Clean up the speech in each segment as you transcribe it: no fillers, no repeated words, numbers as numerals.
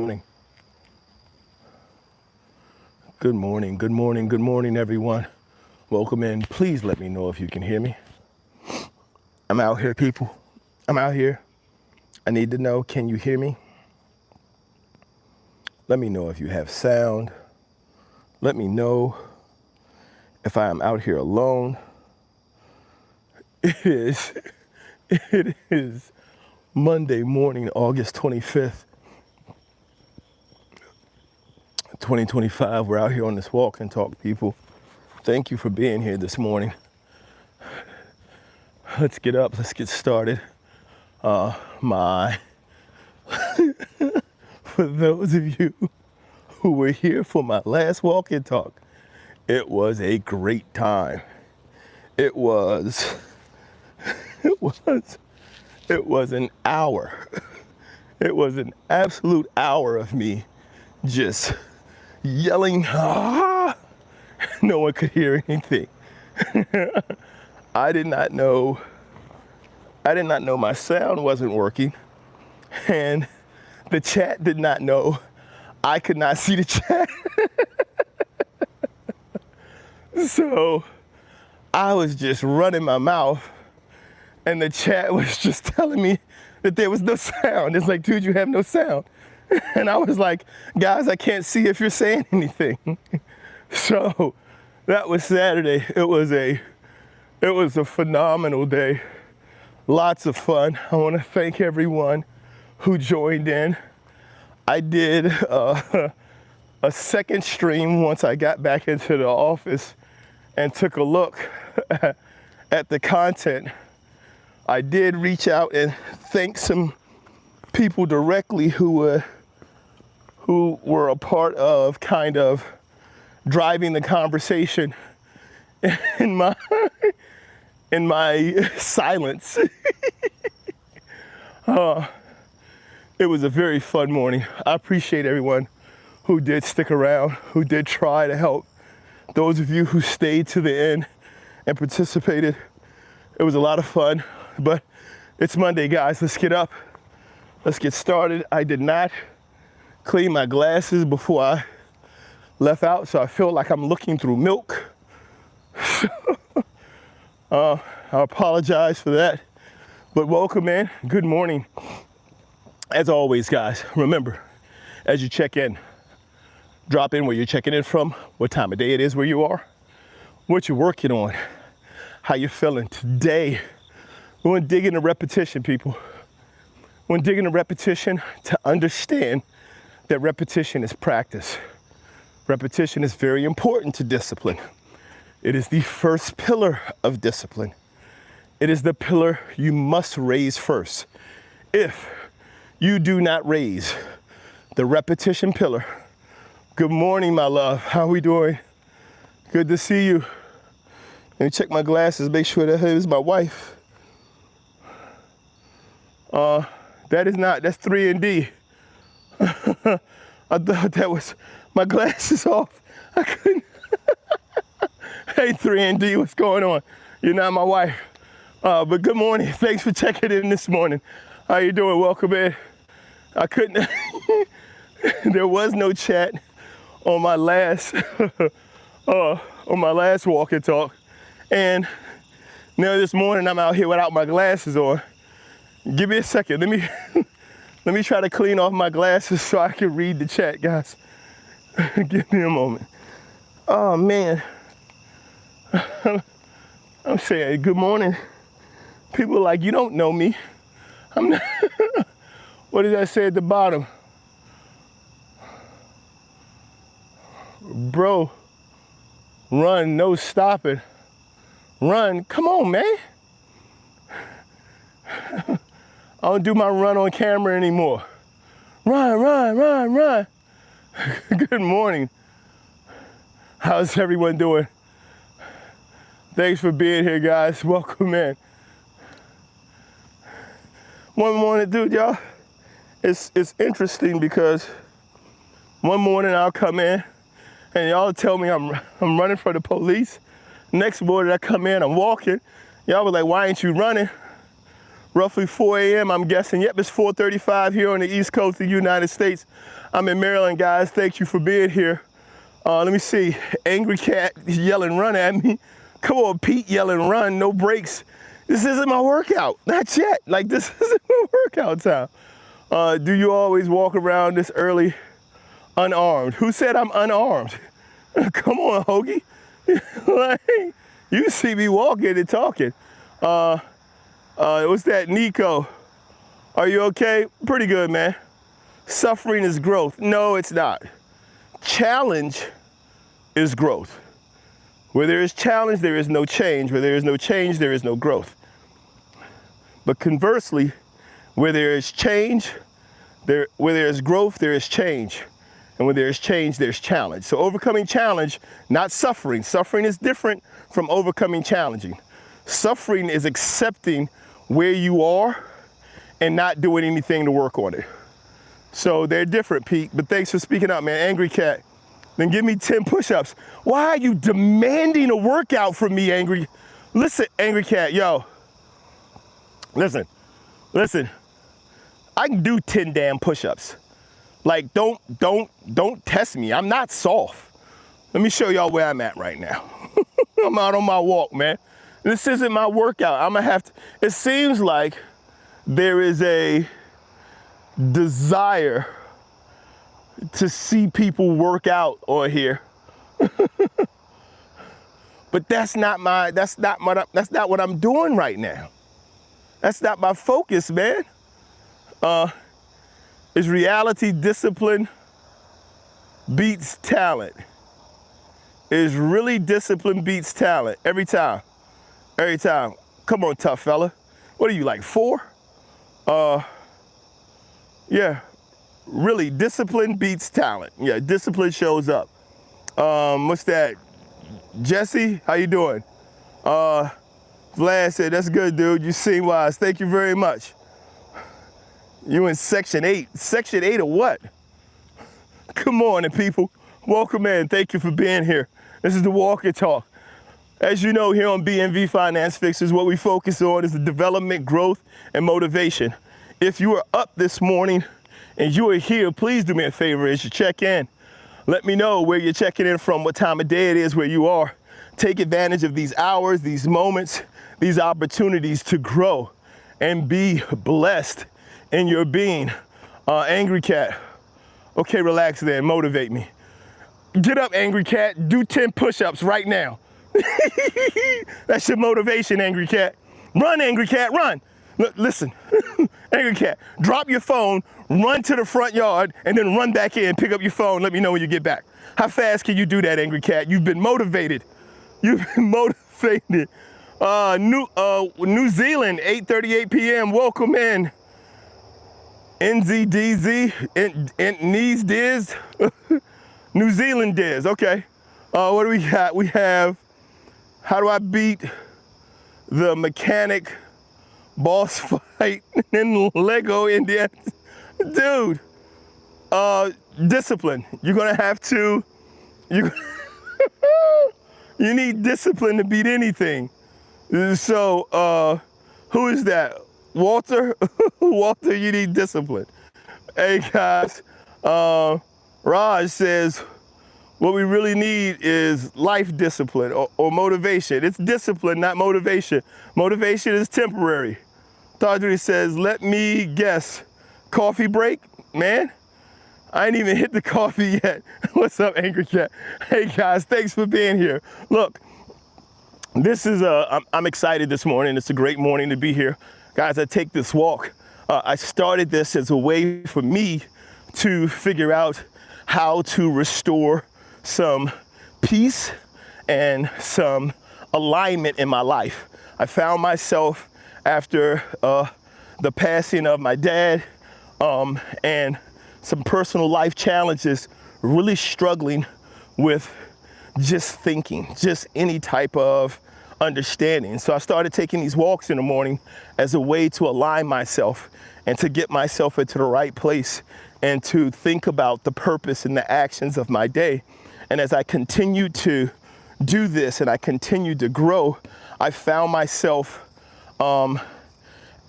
morning. Good morning, good morning, good morning, everyone. Welcome in. Please let me know if you can hear me. I'm out here, people. I'm out here. I need to know, can you hear me? Let me know if you have sound. Let me know if I am out here alone. It is Monday morning, August 25th, 2025. We're out here on this walk and talk, people. Thank you for being here this morning. Let's get up, let's get started. For those of you who were here for my last walk and talk, it was a great time. It was an hour. It was an absolute hour of me just yelling, ah! No one could hear anything. I did not know my sound wasn't working, and the chat did not know I could not see the chat. So I was just running my mouth, and the chat was just telling me that there was no sound. It's like, dude, you have no sound. And I was like, guys, I can't see if you're saying anything. So that was Saturday. It was a phenomenal day. Lots of fun. I want to thank everyone who joined in. I did a second stream once I got back into the office and took a look at the content. I did reach out and thank some people directly who were a part of kind of driving the conversation in my silence. It was a very fun morning. I appreciate everyone who did stick around, who did try to help. Those of you who stayed to the end and participated. It was a lot of fun, but it's Monday, guys. Let's get up. Let's get started. I did not clean my glasses before I left out, so I feel like I'm looking through milk. I apologize for that, but welcome in. Good morning. As always, guys, remember, as you check in, drop in where you're checking in from, what time of day it is where you are, what you're working on, how you're feeling today. We want to dig into repetition, people. We want to dig into repetition to understand that repetition is practice. Repetition is very important to discipline. It is the first pillar of discipline. It is the pillar you must raise first. If you do not raise the repetition pillar, good morning, my love. How are we doing? Good to see you. Let me check my glasses, make sure that is my wife. That's 3 and D. I thought that was my glasses off. I couldn't. Hey, 3 and D, what's going on? You're not my wife. But good morning. Thanks for checking in this morning. How you doing? Welcome in. I couldn't. There was no chat on my last walk and talk, and now this morning I'm out here without my glasses on. Give me a second. Let me try to clean off my glasses so I can read the chat, guys. Give me a moment. Oh man. I'm saying good morning. People are like, you don't know me. I'm not. What did I say at the bottom? Bro, run, no stopping. Run, come on, man. I don't do my run on camera anymore. Run. Good morning. How's everyone doing? Thanks for being here, guys. Welcome in. One morning, dude, y'all, it's interesting because one morning I'll come in and y'all tell me I'm running for the police. Next morning I come in, I'm walking. Y'all were like, why ain't you running? roughly 4 a.m. I'm guessing. Yep, it's 4:35 here on the East Coast of the United States. I'm in Maryland, guys. Thank you for being here. Let me see. Angry Cat yelling, run at me. Come on, Pete yelling, run, no breaks. This isn't my workout. Not yet. Like, this isn't my workout time. Do you always walk around this early unarmed? Who said I'm unarmed? Come on, Hoagie. Like, you see me walking and talking. What's that, Nico? Are you okay? Pretty good, man. Suffering is growth. No, it's not. Challenge is growth. Where there is challenge, there is no change. Where there is no change, there is no growth. But conversely, where there is change, where there is growth, there is change. And when there is change, there's challenge. So overcoming challenge, not suffering. Suffering is different from overcoming challenging. Suffering is accepting where you are and not doing anything to work on it. So they're different, Pete, but thanks for speaking up, man. Angry Cat, then give me 10 push-ups. Why are you demanding a workout from me, Angry? Listen, Angry Cat, yo. Listen. I can do 10 damn push-ups. Like, don't test me. I'm not soft. Let me show y'all where I'm at right now. I'm out on my walk, man. This isn't my workout. I'm gonna have to, it seems like there is a desire to see people work out on here. But that's not what I'm doing right now. That's not my focus, man. Is reality discipline beats talent. Is really discipline beats talent every time. Every time. Come on, tough fella. What are you, like 4? Yeah, really, discipline beats talent. Yeah, discipline shows up. What's that? Jesse, how you doing? Vlad said, that's good, dude. You seem wise. Thank you very much. You in section 8. Section 8 of what? Come on, people. Welcome in. Thank you for being here. This is the Walk and Talk. As you know, here on BNV Finance Fixers, what we focus on is the development, growth, and motivation. If you are up this morning and you are here, please do me a favor as you check in. Let me know where you're checking in from, what time of day it is where you are. Take advantage of these hours, these moments, these opportunities to grow and be blessed in your being. Angry Cat. Okay, relax then, motivate me. Get up, Angry Cat, do 10 push-ups right now. That's your motivation, Angry Cat. Run, Angry Cat, run. Listen, Angry Cat, drop your phone, run to the front yard, and then run back in, pick up your phone, let me know when you get back. How fast can you do that, Angry Cat? You've been motivated. You've been motivated. New Zealand, 8:38 p.m., welcome in. NZDZ, Knees Diz, New Zealand Diz, okay. What do we got? We have, how do I beat the mechanic boss fight in Lego India? Dude, discipline. You're gonna have to, you need discipline to beat anything. So, who is that? Walter? Walter, you need discipline. Hey guys, Raj says, what we really need is life discipline or motivation. It's discipline, not motivation. Motivation is temporary. Tawdri says, let me guess, coffee break? Man, I ain't even hit the coffee yet. What's up, Angry Cat? Hey guys, thanks for being here. Look, this is, I'm excited this morning. It's a great morning to be here. Guys, I take this walk. I started this as a way for me to figure out how to restore some peace and some alignment in my life. I found myself after the passing of my dad and some personal life challenges, really struggling with just thinking, just any type of understanding. So I started taking these walks in the morning as a way to align myself and to get myself into the right place and to think about the purpose and the actions of my day. And as I continued to do this and I continued to grow, I found myself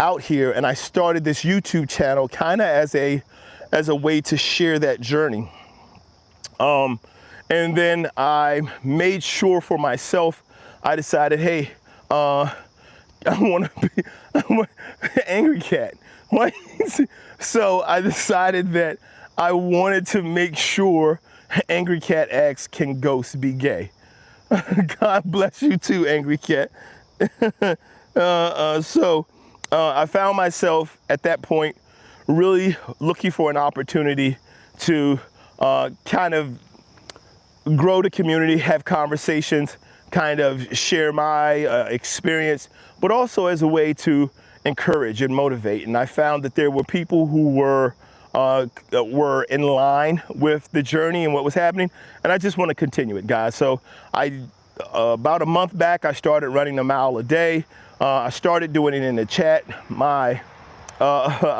out here, and I started this YouTube channel kind of as a way to share that journey. And then I made sure for myself, I decided, hey, I want to be an angry cat. So I decided that I wanted to make sure Angry Cat asks, can ghosts be gay? God bless you too, Angry Cat. So I found myself at that point really looking for an opportunity to kind of grow the community, have conversations, kind of share my experience, but also as a way to encourage and motivate. And I found that there were people who were in line with the journey and what was happening, and I just want to continue it, guys. So about a month back, I started running a mile a day. I started doing it in the chat. I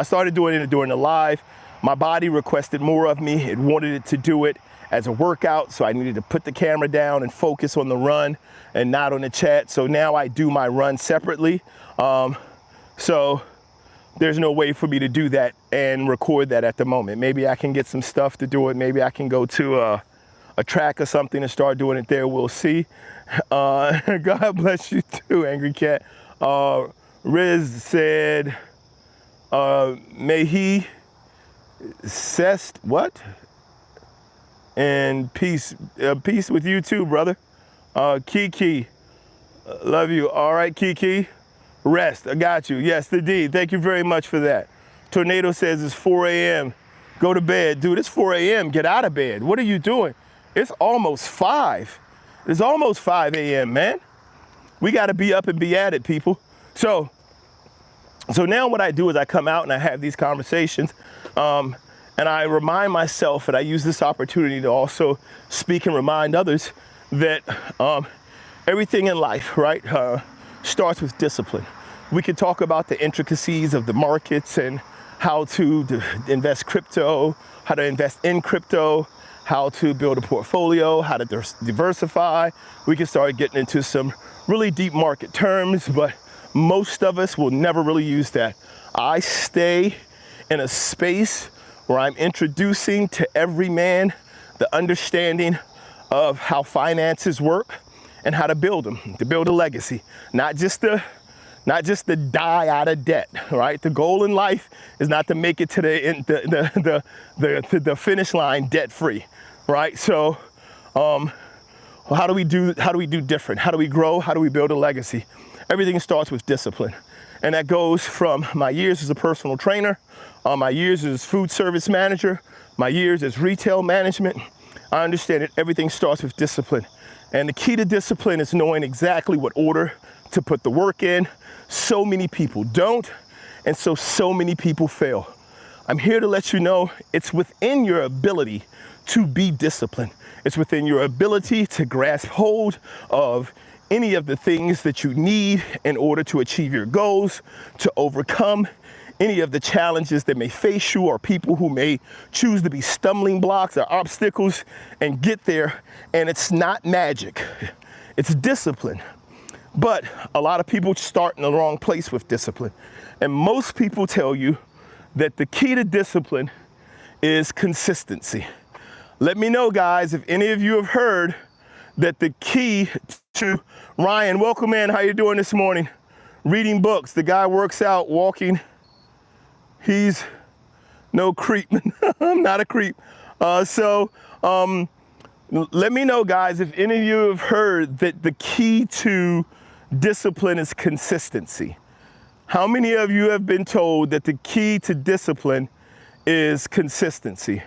started doing it during the live. My body requested more of me. It wanted it to do it as a workout, so I needed to put the camera down and focus on the run and not on the chat. So now I do my run separately. So there's no way for me to do that and record that at the moment. Maybe I can get some stuff to do it. Maybe I can go to a track or something and start doing it there. We'll see. God bless you too, Angry Cat. Riz said, may he cessed, what? And peace with you too, brother. Kiki, love you. All right, Kiki, rest, I got you. Yes, indeed, thank you very much for that. Tornado says it's 4 a.m. Go to bed. Dude, it's 4 a.m. Get out of bed. What are you doing? It's almost 5. It's almost 5 a.m., man. We got to be up and be at it, people. So now what I do is I come out and I have these conversations, and I remind myself, and I use this opportunity to also speak and remind others that everything in life, right, starts with discipline. We can talk about the intricacies of the markets and how to invest crypto, how to invest in crypto, how to build a portfolio, how to diversify. We can start getting into some really deep market terms, but most of us will never really use that. I stay in a space where I'm introducing to every man the understanding of how finances work and how to build them, to build a legacy, not just to die out of debt, right? The goal in life is not to make it to the finish line debt-free, right? So, how do we do different? How do we grow? How do we build a legacy? Everything starts with discipline, and that goes from my years as a personal trainer, my years as food service manager, my years as retail management. I understand that everything starts with discipline, and the key to discipline is knowing exactly what order to put the work in. So many people don't, and so many people fail. I'm here to let you know it's within your ability to be disciplined. It's within your ability to grasp hold of any of the things that you need in order to achieve your goals, to overcome any of the challenges that may face you, or people who may choose to be stumbling blocks or obstacles, and get there. And it's not magic, it's discipline. But a lot of people start in the wrong place with discipline. And most people tell you that the key to discipline is consistency. Let me know, guys, if any of you have heard that the key to Ryan, welcome in, how you doing this morning? Reading books, the guy works out, walking. He's no creep. I'm not a creep. Let me know, guys, if any of you have heard that the key to discipline is consistency. How many of you have been told that the key to discipline is consistency?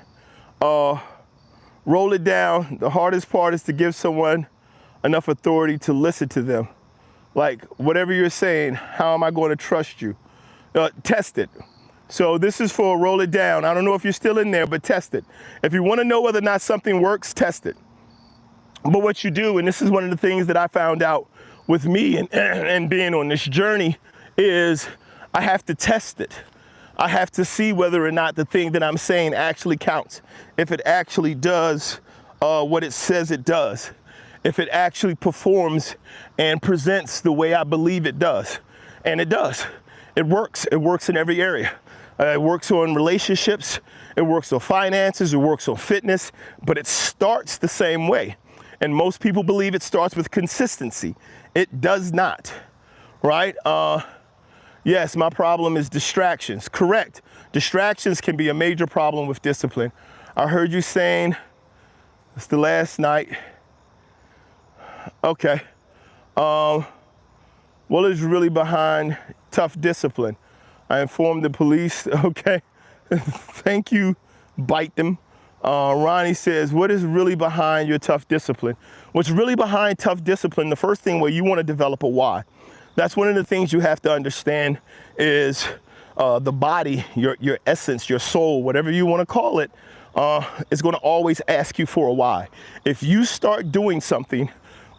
Roll it down. The hardest part is to give someone enough authority to listen to them. Like, whatever you're saying, how am I going to trust you? Test it. So this is for roll it down. I don't know if you're still in there, but test it. If you want to know whether or not something works, test it. But what you do, and this is one of the things that I found out with me and being on this journey, is I have to test it. I have to see whether or not the thing that I'm saying actually counts. If it actually does what it says it does. If it actually performs and presents the way I believe it does. And it does. It works. It works in every area. It works on relationships. It works on finances. It works on fitness. But it starts the same way. And most people believe it starts with consistency. It does not, right? Yes, my problem is distractions. Correct. Distractions can be a major problem with discipline. I heard you saying, it's the last night. Okay. What is really behind tough discipline? I informed the police. Okay. Thank you. Bite them. Ronnie says, what is really behind your tough discipline? What's really behind tough discipline, the first thing where you want to develop a why. That's one of the things you have to understand is the body, your essence, your soul, whatever you want to call it, is going to always ask you for a why. If you start doing something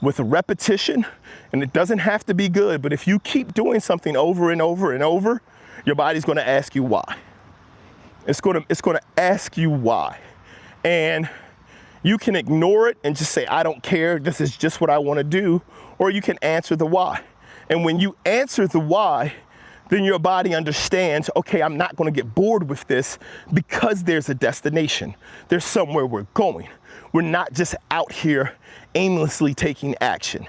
with a repetition, and it doesn't have to be good, but if you keep doing something over and over and over, your body's going to ask you why. It's going to ask you why. And you can ignore it and just say, I don't care, this is just what I want to do, or you can answer the why. And when you answer the why, then your body understands, okay, I'm not going to get bored with this because there's a destination. There's somewhere we're going. We're not just out here aimlessly taking action.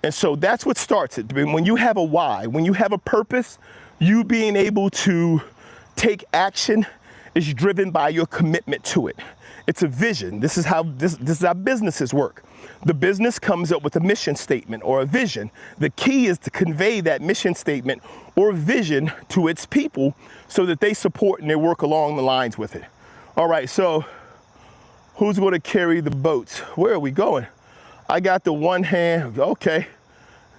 And so that's what starts it. When you have a why, when you have a purpose, you being able to take action is driven by your commitment to it. It's a vision. This is how businesses work. The business comes up with a mission statement or a vision. The key is to convey that mission statement or vision to its people so that they support and they work along the lines with it. All right, so who's going to carry the boats? Where are we going? I got the one hand. Okay,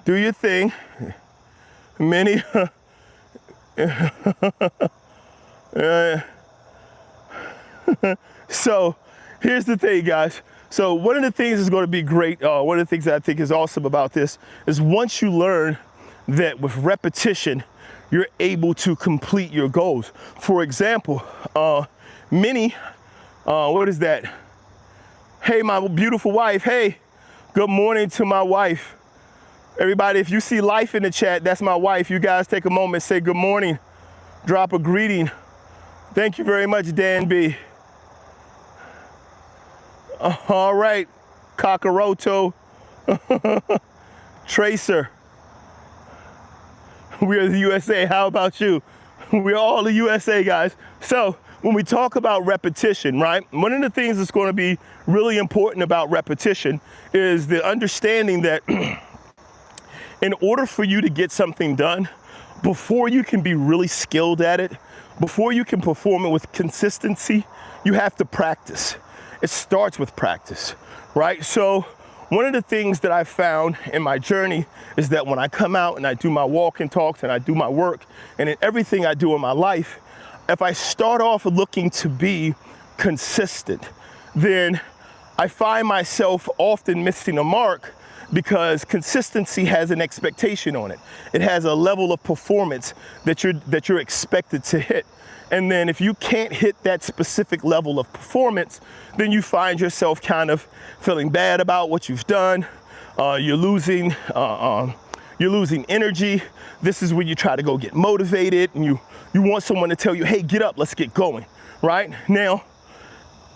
do your thing. Many. So here's the thing, guys. So one of the things that's going to be great, one of the things that I think is awesome about this is once you learn that with repetition, you're able to complete your goals. For example, many, what is that? Hey, my beautiful wife. Hey, good morning to my wife. Everybody, if you see life in the chat, that's my wife. You guys take a moment, say good morning, drop a greeting. Thank you very much, Dan B. All right, Kakaroto, Tracer. We are the USA. How about you? We're all the USA, guys. So when we talk about repetition, right? One of the things that's going to be really important about repetition is the understanding that in order for you to get something done, before you can be really skilled at it, before you can perform it with consistency, you have to practice. It starts with practice, right? So one of the things that I found in my journey is that when I come out and I do my walk and talks and I do my work and in everything I do in my life, if I start off looking to be consistent, then I find myself often missing a mark because consistency has an expectation on it. It has a level of performance that you're expected to hit. And then if you can't hit that specific level of performance, then you find yourself kind of feeling bad about what you've done. You're losing energy. This is when you try to go get motivated and you want someone to tell you, hey, get up, let's get going, right? Now,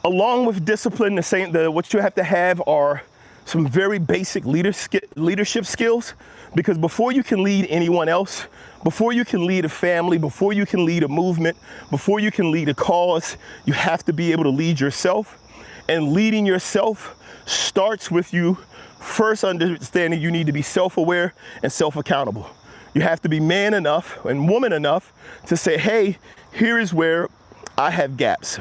along with discipline, what you have to have are some very basic leadership skills, because before you can lead anyone else, before you can lead a family, before you can lead a movement, before you can lead a cause, you have to be able to lead yourself. And leading yourself starts with you first understanding you need to be self-aware and self-accountable. You have to be man enough and woman enough to say, hey, here is where I have gaps.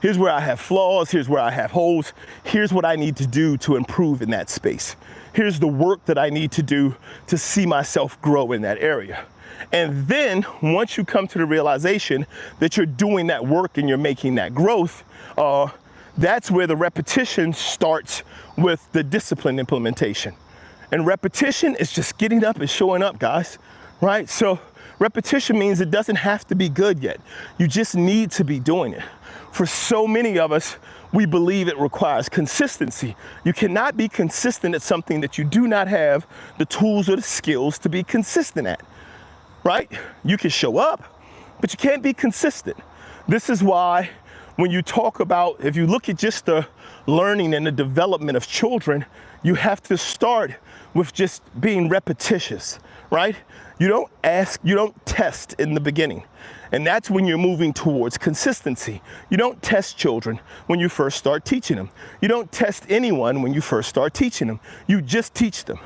Here's where I have flaws, here's where I have holes, here's what I need to do to improve in that space. Here's the work that I need to do to see myself grow in that area. And then once you come to the realization that you're doing that work and you're making that growth, that's where the repetition starts with the discipline implementation. And repetition is just getting up and showing up, guys, right? So repetition means it doesn't have to be good yet. You just need to be doing it. For so many of us, we believe it requires consistency. You cannot be consistent at something that you do not have the tools or the skills to be consistent at, right? You can show up, but you can't be consistent. This is why when you talk about, if you look at just the learning and the development of children, you have to start with just being repetitious, right? You don't test in the beginning. And that's when you're moving towards consistency. You don't test children when you first start teaching them. You don't test anyone when you first start teaching them. You just teach them,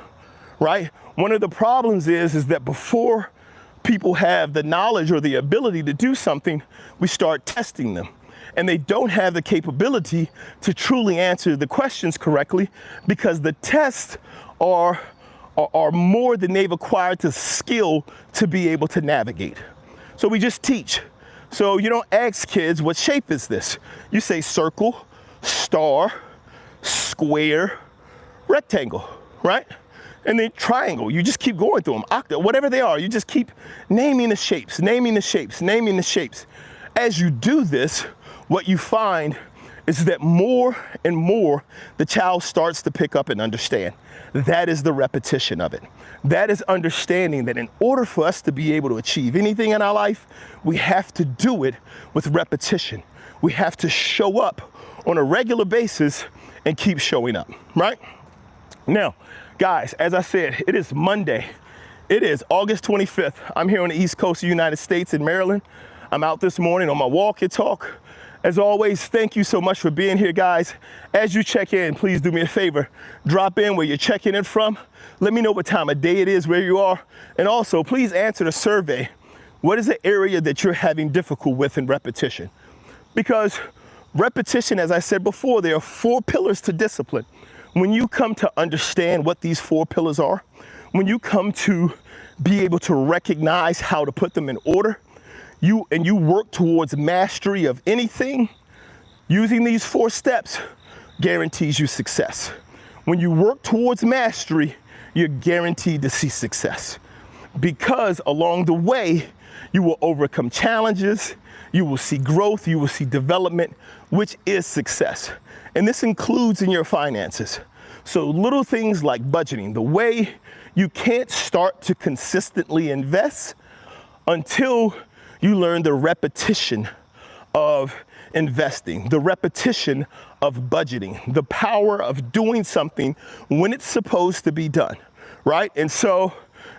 right? One of the problems is that before people have the knowledge or the ability to do something, we start testing them. And they don't have the capability to truly answer the questions correctly because the tests are more than they've acquired the skill to be able to navigate. So we just teach. So you don't ask kids, what shape is this? You say circle, star, square, rectangle, right? And then triangle. You just keep going through them, octa, whatever they are. You just keep naming the shapes, naming the shapes, naming the shapes. As you do this, what you find is that more and more the child starts to pick up and understand. That is the repetition of it. That is understanding that in order for us to be able to achieve anything in our life, we have to do it with repetition. We have to show up on a regular basis and keep showing up, right? Now, guys, as I said, it is Monday. It is August 25th. I'm here on the East Coast of the United States in Maryland. I'm out this morning on my walk and talk. As always, thank you so much for being here, guys. As you check in, please do me a favor. Drop in where you're checking in from. Let me know what time of day it is, where you are. And also, please answer the survey. What is the area that you're having difficulty with in repetition? Because repetition, as I said before, there are 4 pillars to discipline. When you come to understand what these 4 pillars are, when you come to be able to recognize how to put them in order, you work towards mastery of anything, using these 4 steps guarantees you success. When you work towards mastery, you're guaranteed to see success. Because along the way, you will overcome challenges, you will see growth, you will see development, which is success. And this includes in your finances. So little things like budgeting, the way you can't start to consistently invest until you learn the repetition of investing, the repetition of budgeting, the power of doing something when it's supposed to be done, right? And so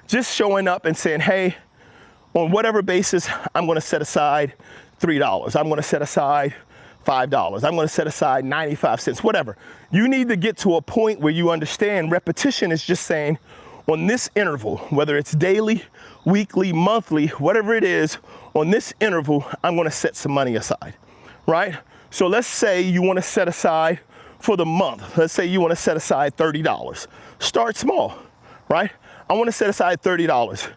just showing up and saying, hey, on whatever basis, I'm gonna set aside $3. I'm gonna set aside $5. I'm gonna set aside 95 cents, whatever. You need to get to a point where you understand repetition is just saying, on this interval, whether it's daily, weekly, monthly, whatever it is, on this interval, I'm gonna set some money aside, right? So let's say you wanna set aside for the month, let's say you wanna set aside $30. Start small, right? I wanna set aside $30.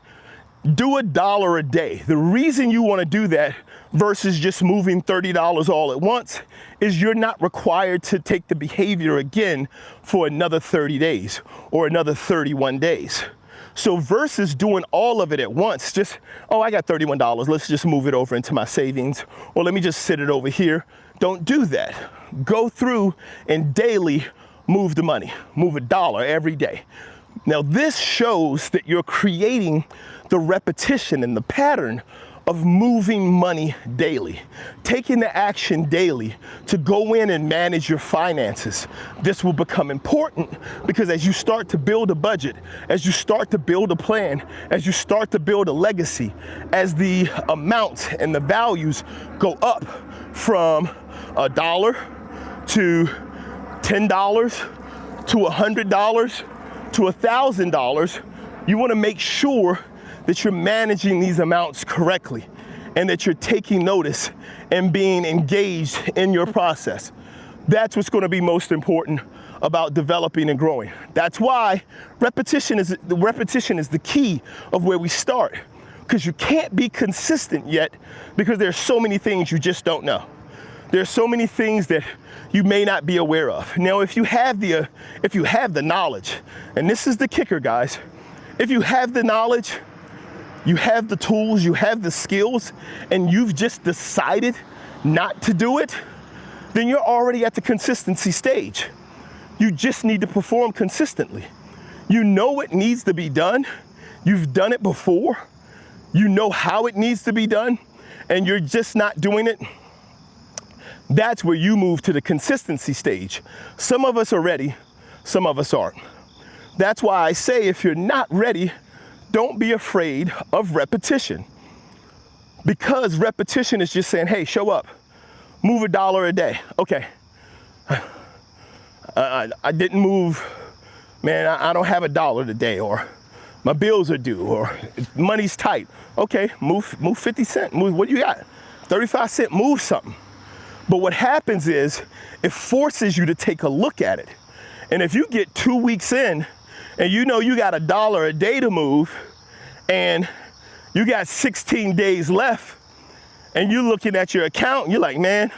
Do $1 a day. The reason you wanna do that versus just moving $30 all at once is you're not required to take the behavior again for another 30 days or another 31 days. So versus doing all of it at once, just, oh, I got $31, let's just move it over into my savings, or let me just sit it over here. Don't do that. Go through and daily move the money, move $1 every day. Now this shows that you're creating the repetition and the pattern of moving money daily, taking the action daily to go in and manage your finances. This will become important because as you start to build a budget, as you start to build a plan, as you start to build a legacy, as the amounts and the values go up from $1 to $10 to $100 to $1,000, you want to make sure that you're managing these amounts correctly and that you're taking notice and being engaged in your process. That's what's going to be most important about developing and growing. That's why repetition is the key of where we start, because you can't be consistent yet because there's so many things you just don't know. There's so many things that you may not be aware of. Now, if you have the knowledge, and this is the kicker, guys, if you have the knowledge, you have the tools, you have the skills, and you've just decided not to do it, then you're already at the consistency stage. You just need to perform consistently. You know it needs to be done. You've done it before. you know how it needs to be done, and you're just not doing it, that's where you move to the consistency stage. Some of us are ready, some of us aren't. That's why I say if you're not ready, don't be afraid of repetition. Because repetition is just saying, hey, show up, move $1 a day. Okay, I didn't move, man, I don't have $1 today, or my bills are due, or money's tight. Okay, move 50 cents, move, what you got? 35 cents, move something. But what happens is it forces you to take a look at it. And if you get 2 weeks in and you know you got $1 a day to move and you got 16 days left and you're looking at your account and you're like, man,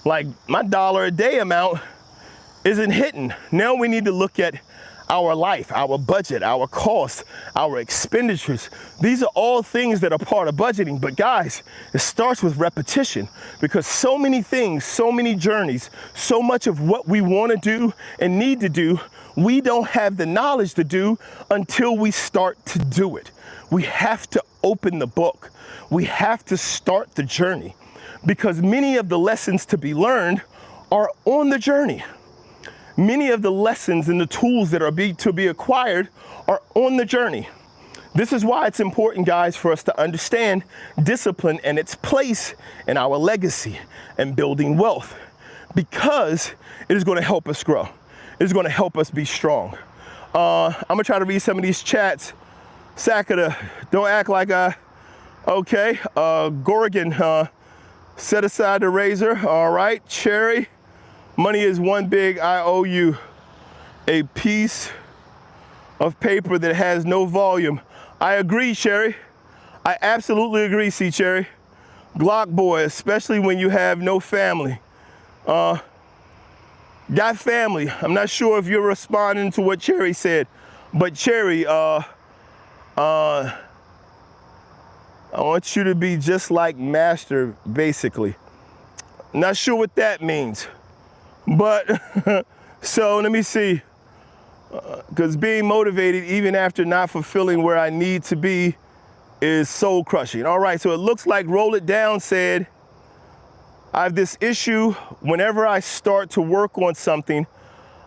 like my $1 a day amount isn't hitting. Now we need to look at our life, our budget, our costs, our expenditures. These are all things that are part of budgeting. But guys, it starts with repetition, because so many things, so many journeys, so much of what we want to do and need to do, we don't have the knowledge to do until we start to do it. We have to open the book. We have to start the journey, because many of the lessons to be learned are on the journey. Many of the lessons and the tools that are to be acquired are on the journey. This is why it's important, guys, for us to understand discipline and its place in our legacy and building wealth, because it is going to help us grow. It is going to help us be strong. I'm going to try to read some of these chats. Sakata, don't act like okay. Gorgon, set aside the razor. All right. Cherry. Money is one big I owe you. A piece of paper that has no volume. I agree, Sherry. I absolutely agree, C. Cherry. Glock boy, especially when you have no family. Got family. I'm not sure if you're responding to what Cherry said, but Cherry, I want you to be just like Master, basically. Not sure what that means. But, so let me see, because being motivated even after not fulfilling where I need to be is soul crushing. All right, so it looks like Roll It Down said, I have this issue whenever I start to work on something,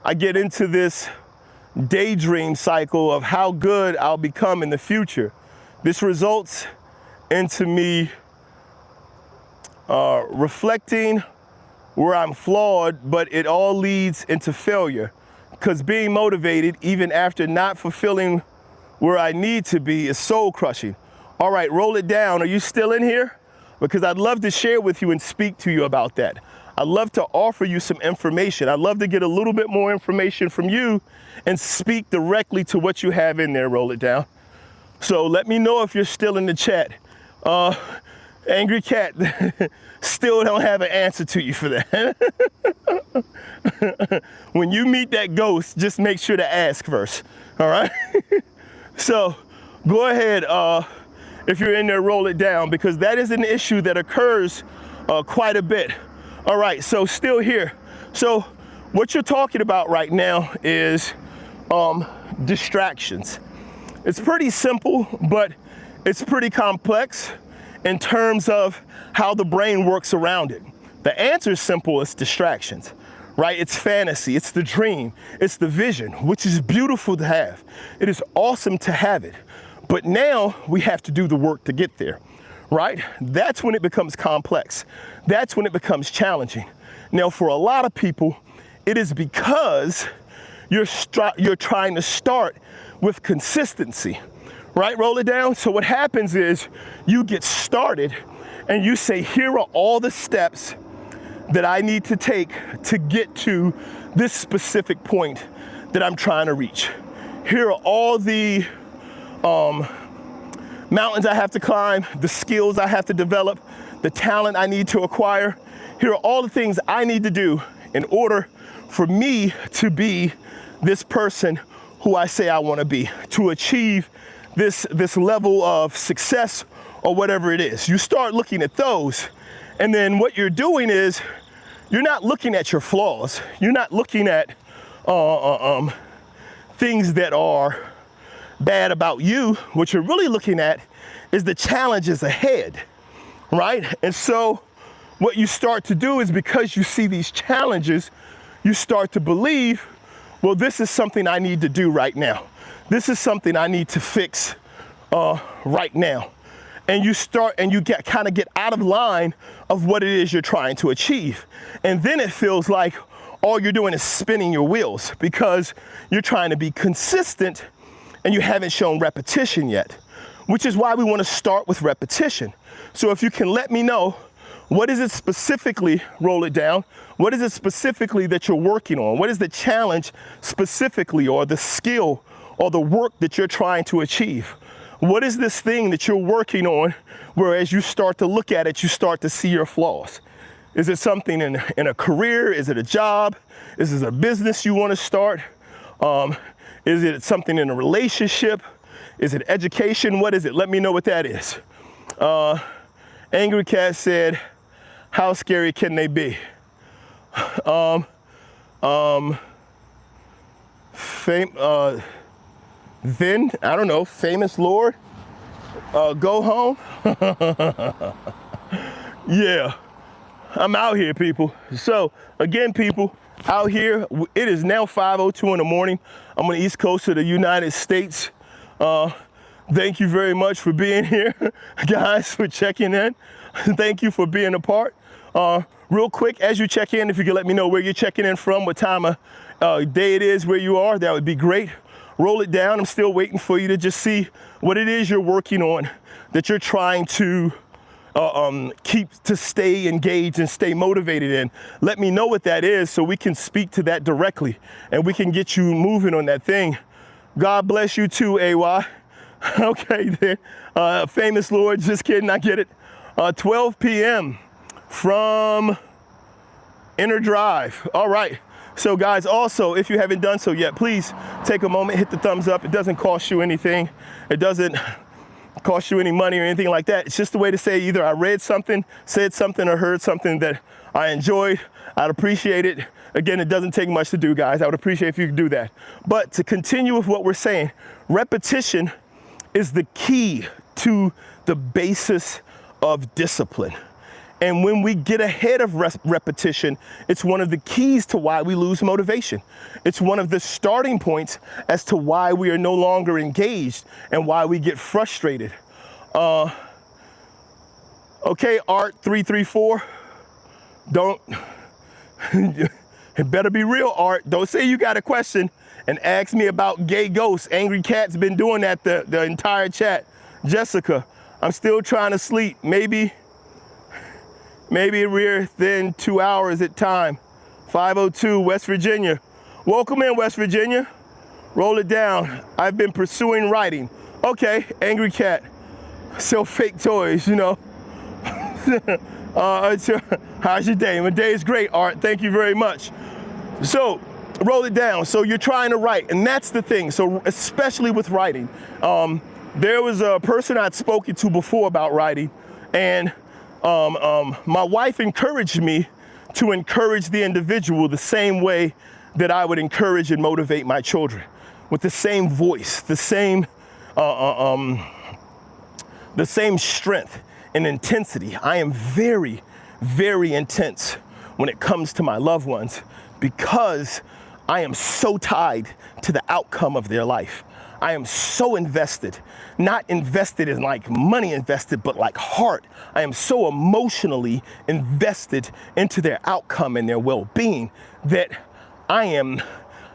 I get into this daydream cycle of how good I'll become in the future. This results into me reflecting where I'm flawed, but it all leads into failure. Because being motivated, even after not fulfilling where I need to be, is soul crushing. All right, Roll It Down. Are you still in here? Because I'd love to share with you and speak to you about that. I'd love to offer you some information. I'd love to get a little bit more information from you and speak directly to what you have in there, Roll It Down. So let me know if you're still in the chat. Angry Cat, still don't have an answer to you for that. When you meet that ghost, just make sure to ask first, all right? So go ahead, if you're in there, Roll It Down, because that is an issue that occurs quite a bit. All right, so still here. So what you're talking about right now is distractions. It's pretty simple, but it's pretty complex in terms of how the brain works around it. The answer is simple, it's distractions, right? It's fantasy, it's the dream, it's the vision, which is beautiful to have. It is awesome to have it. But now we have to do the work to get there, right? That's when it becomes complex. That's when it becomes challenging. Now, for a lot of people, it is because you're trying to start with consistency. Right, Roll It Down. So what happens is you get started and you say, here are all the steps that I need to take to get to this specific point that I'm trying to reach. Here are all the mountains I have to climb, the skills I have to develop, the talent I need to acquire. Here are all the things I need to do in order for me to be this person who I say I want to be, to achieve this level of success or whatever it is. You start looking at those, and then what you're doing is you're not looking at your flaws. You're not looking at things that are bad about you. What you're really looking at is the challenges ahead, right? And so what you start to do is, because you see these challenges, you start to believe, well, this is something I need to do right now. This is something I need to fix right now. And you start and you kind of get out of line of what it is you're trying to achieve. And then it feels like all you're doing is spinning your wheels, because you're trying to be consistent and you haven't shown repetition yet, which is why we want to start with repetition. So if you can let me know, what is it specifically, roll it down, what is it specifically that you're working on? What is the challenge specifically, or the skill or the work that you're trying to achieve? What is this thing that you're working on where, as you start to look at it, you start to see your flaws? Is it something in a career? Is it a job? Is it a business you want to start? Is it something in a relationship? Is it education? What is it? Let me know what that is. Angry Cat said, how scary can they be? Then, I don't know, famous Lord, go home. Yeah, I'm out here, people. So again, people, out here, it is now 5:02 in the morning. I'm on the East Coast of the United States. Thank you very much for being here, guys, for checking in. Thank you for being a part. Real quick, as you check in, if you could let me know where you're checking in from, what time of day it is where you are, that would be great. Roll it down. I'm still waiting for you to just see what it is you're working on, that you're trying to keep to stay engaged and stay motivated in. Let me know what that is so we can speak to that directly and we can get you moving on that thing. God bless you too, AY. Okay, then. Famous Lord, just kidding, I get it. 12 p.m. from Inner Drive. All right. So guys, also, if you haven't done so yet, please take a moment, hit the thumbs up. It doesn't cost you anything. It doesn't cost you any money or anything like that. It's just a way to say either I read something, said something, or heard something that I enjoyed. I'd appreciate it. Again, it doesn't take much to do, guys. I would appreciate if you could do that. But to continue with what we're saying, repetition is the key to the basis of discipline. And when we get ahead of repetition, it's one of the keys to why we lose motivation. It's one of the starting points as to why we are no longer engaged and why we get frustrated. Okay, Art 334, don't, it better be real, Art. Don't say you got a question and ask me about gay ghosts. Angry Cat's been doing that the entire chat. Jessica, I'm still trying to sleep. Maybe we're within 2 hours at time. 5:02, West Virginia. Welcome in, West Virginia. Roll it down. I've been pursuing writing. Okay, Angry Cat. Sell fake toys, you know. How's your day? My day is great, Art. Thank you very much. So, roll it down. So you're trying to write, and that's the thing. So especially with writing, there was a person I'd spoken to before about writing, and my wife encouraged me to encourage the individual the same way that I would encourage and motivate my children, with the same voice, the same strength and intensity. I am very, very intense when it comes to my loved ones because I am so tied to the outcome of their life. I am so invested, not invested in like money invested, but like heart. I am so emotionally invested into their outcome and their well-being that I am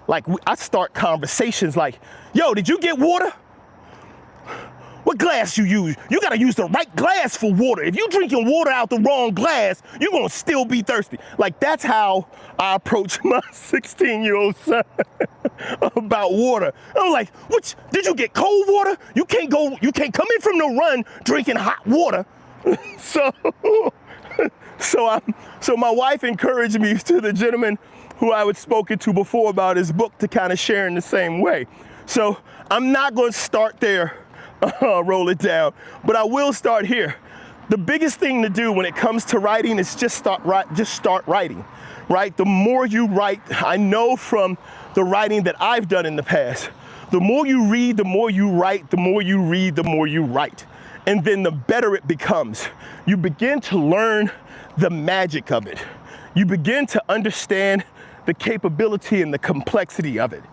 like, I start conversations like, yo, did you get water? What glass you use? You gotta use the right glass for water. If you're drinking water out the wrong glass, you're gonna still be thirsty. Like, that's how I approach my 16-year-old son about water. I'm like, which, did you get cold water? You can't come in from the run drinking hot water. So my wife encouraged me to the gentleman who I had spoken to before about his book to kind of share in the same way. So I'm not gonna start there. Roll it down, but I will start here. The biggest thing to do when it comes to writing is just start writing, right? The more you write, I know from the writing that I've done in the past, the more you read, the more you write, the more you read, the more you write. and then the better it becomes. You begin to learn the magic of it. You begin to understand the capability and the complexity of it.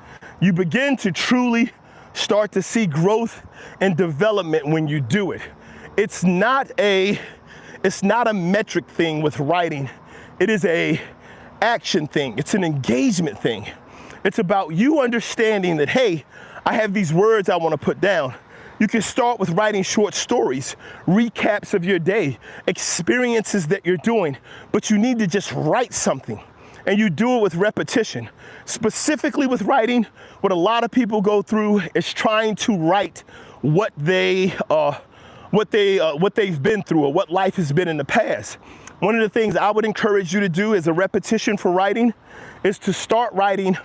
You begin to truly start to see growth and development when you do it. It's not a metric thing with writing. It is a action thing. It's an engagement thing. It's about you understanding that, hey, I have these words I want to put down. You can start with writing short stories, recaps of your day, experiences that you're doing, but you need to just write something. And you do it with repetition. Specifically with writing, what a lot of people go through is trying to write what they've been through or what life has been in the past. One of the things I would encourage you to do as a repetition for writing is to start writing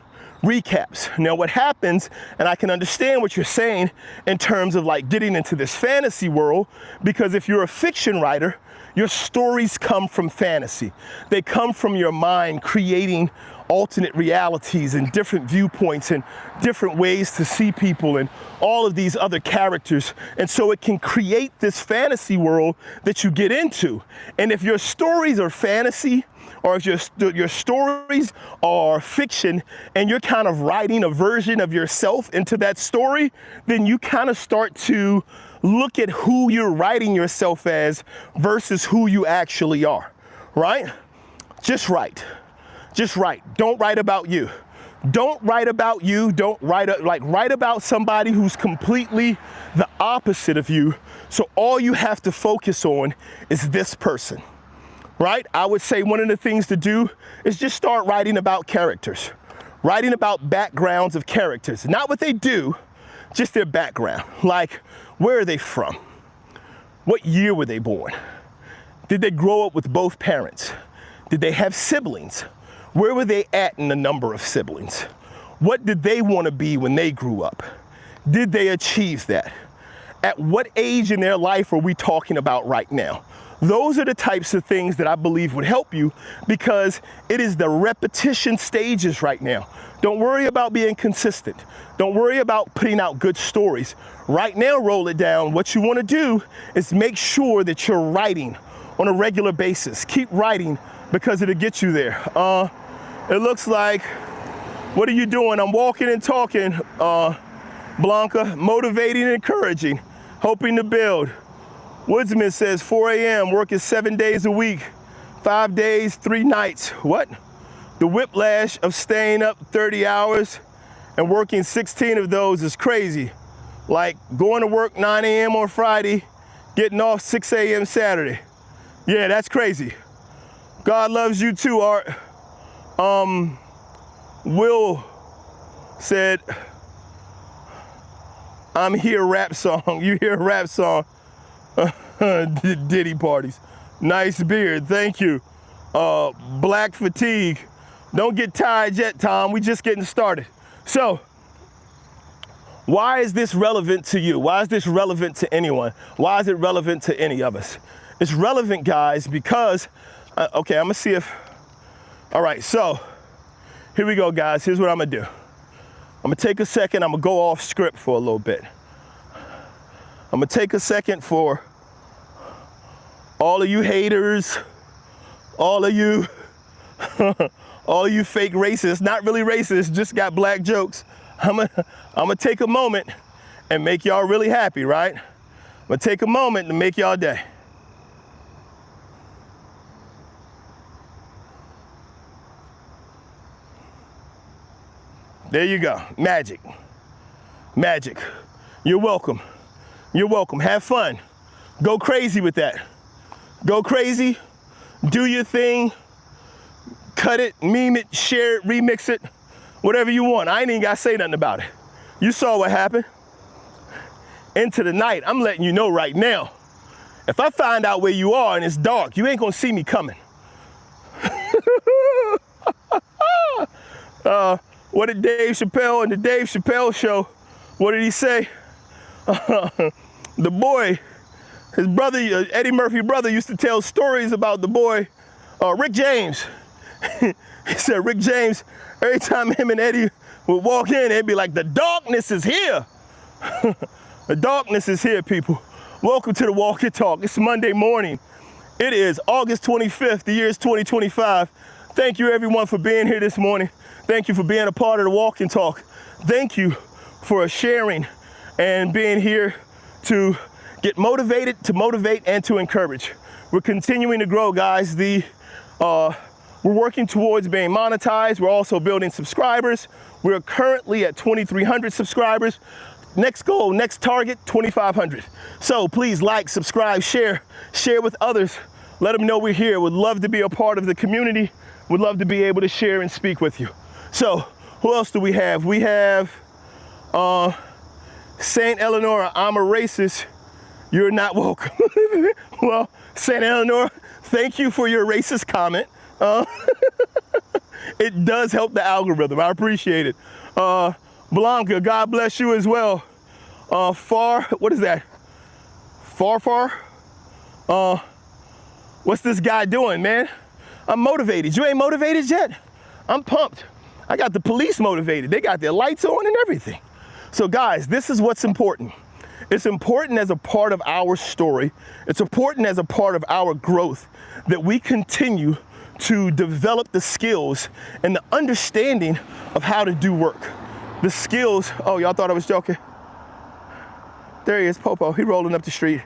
recaps. Now what happens, and I can understand what you're saying in terms of like getting into this fantasy world, because if you're a fiction writer, your stories come from fantasy. They come from your mind creating alternate realities and different viewpoints and different ways to see people and all of these other characters. And so it can create this fantasy world that you get into. And if your stories are fantasy, or if your stories are fiction and you're kind of writing a version of yourself into that story, then you kind of start to look at who you're writing yourself as versus who you actually are, right? Just write. Just write. Don't write about you. Don't write about you. Don't write write about somebody who's completely the opposite of you. So all you have to focus on is this person, right? I would say one of the things to do is just start writing about characters, writing about backgrounds of characters, not what they do, just their background. Like, where are they from? What year were they born? Did they grow up with both parents? Did they have siblings? Where were they at in the number of siblings? What did they want to be when they grew up? Did they achieve that? At what age in their life are we talking about right now? Those are the types of things that I believe would help you, because it is the repetition stages right now. Don't worry about being consistent. Don't worry about putting out good stories. Right now, roll it down. What you want to do is make sure that you're writing on a regular basis. Keep writing, because it'll get you there. It looks like, what are you doing? I'm walking and talking, Blanca, motivating and encouraging, hoping to build. Woodsman says 4 a.m., work is 7 days a week, 5 days, 3 nights. What? The whiplash of staying up 30 hours and working 16 of those is crazy. Like going to work 9 a.m. on Friday, getting off 6 a.m. Saturday. Yeah, that's crazy. God loves you too, Art. Will said, I'm here rap song. You hear a rap song. Diddy parties. Nice beard, thank you. Black fatigue. Don't get tired yet, Tom. We just getting started. So, why is this relevant to you? Why is this relevant to anyone? Why is it relevant to any of us? It's relevant, guys, because, okay, I'm gonna see if, all right, so, here we go, guys. Here's what I'm gonna do. I'm gonna take a second, I'm gonna go off script for a little bit. I'm gonna take a second for all of you haters, all of you, all you fake racists, not really racist, just got black jokes. I'm gonna take a moment and make y'all really happy, right? I'm gonna take a moment to make y'all day. There you go, magic, magic. You're welcome, you're welcome. Have fun, go crazy with that. Go crazy, do your thing, cut it, meme it, share it, remix it, whatever you want. I ain't even gotta say nothing about it. You saw what happened. Into the night, I'm letting you know right now. If I find out where you are and it's dark, you ain't gonna see me coming. What did Dave Chappelle in the Dave Chappelle show, what did he say? The boy, his brother, Eddie Murphy's brother, used to tell stories about the boy, Rick James. He said Rick James, every time him and Eddie would walk in, they'd be like, the darkness is here. The darkness is here, people. Welcome to the Walk and Talk. It's Monday morning. It is August 25th. The year is 2025. Thank you everyone for being here this morning. Thank you for being a part of the Walk and Talk. Thank you for sharing and being here to get motivated, to motivate, and to encourage. We're continuing to grow, guys. We're working towards being monetized. We're also building subscribers. We're currently at 2,300 subscribers. Next goal, next target, 2,500. So please like, subscribe, share with others. Let them know we're here. Would love to be a part of the community. Would love to be able to share and speak with you. So who else do we have? We have Saint Eleanor, I'm a racist. You're not welcome. Well, Saint Eleanor, thank you for your racist comment. It does help the algorithm. I appreciate it. Blanca, God bless you as well. What is that? Far? What's this guy doing, man? I'm motivated. You ain't motivated yet? I'm pumped. I got the police motivated. They got their lights on and everything. So guys, this is what's important. It's important as a part of our story. It's important as a part of our growth that we continue to develop the skills and the understanding of how to do work. The skills, oh, y'all thought I was joking? There he is, Popo, he rolling up the street.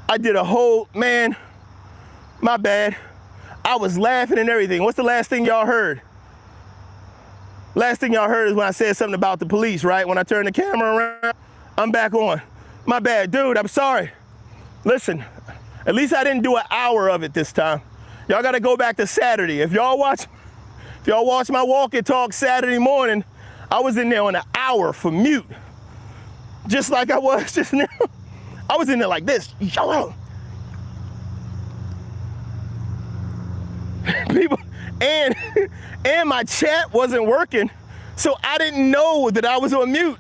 I did a whole, man, my bad. I was laughing and everything. What's the last thing y'all heard? Last thing y'all heard is when I said something about the police, right? When I turned the camera around, I'm back on. My bad, dude, I'm sorry. Listen, at least I didn't do an hour of it this time. Y'all gotta go back to Saturday. If y'all watch my Walk and Talk Saturday morning, I was in there on an hour for mute. Just like I was just now. I was in there like this. People, and my chat wasn't working, so I didn't know that I was on mute.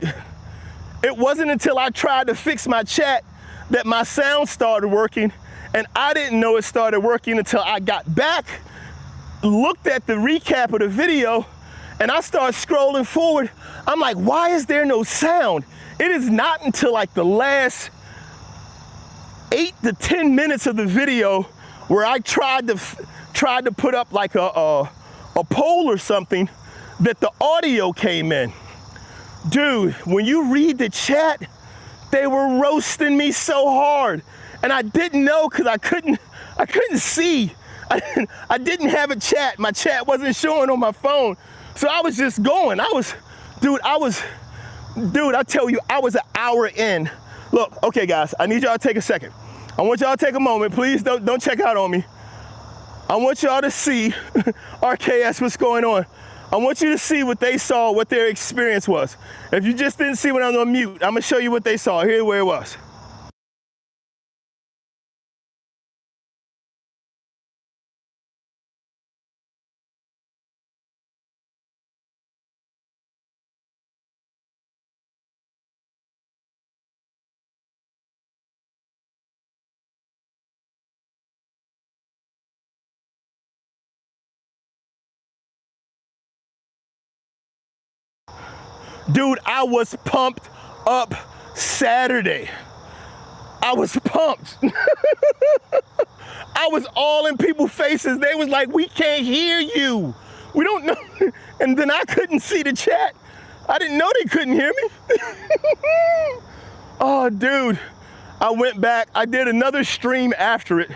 It wasn't until I tried to fix my chat that my sound started working, and I didn't know it started working until I got back, looked at the recap of the video, and I started scrolling forward. I'm like, why is there no sound? It is not until like the last 8 to 10 minutes of the video where I tried to put up like a poll or something that the audio came in. Dude, when you read the chat, they were roasting me so hard, and I didn't know because I couldn't see. I didn't have a chat. My chat wasn't showing on my phone, so I was just going. I tell you, I was an hour in. Look, okay, guys, I need y'all to take a second. I want y'all to take a moment. Please don't check out on me. I want y'all to see, RKS, what's going on? I want you to see what they saw, what their experience was. If you just didn't see when I was on mute, I'm gonna show you what they saw. Here's where it was. Dude, I was pumped up Saturday. I was pumped. I was all in people's faces. They was like, we can't hear you. We don't know. And then I couldn't see the chat. I didn't know they couldn't hear me. Oh, dude. I went back. I did another stream after it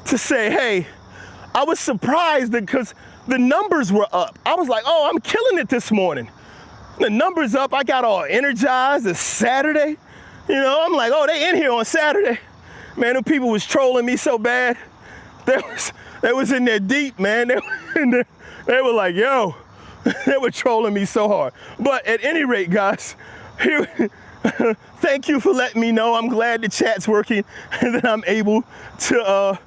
to say, hey, I was surprised because the numbers were up. I was like, oh, I'm killing it this morning. The numbers up. I got all energized. It's Saturday. You know, I'm like, oh, they in here on Saturday. Man, them people was trolling me so bad. They was in there deep, man. They were like, yo, they were trolling me so hard. But at any rate, guys, thank you for letting me know. I'm glad the chat's working and that I'm able to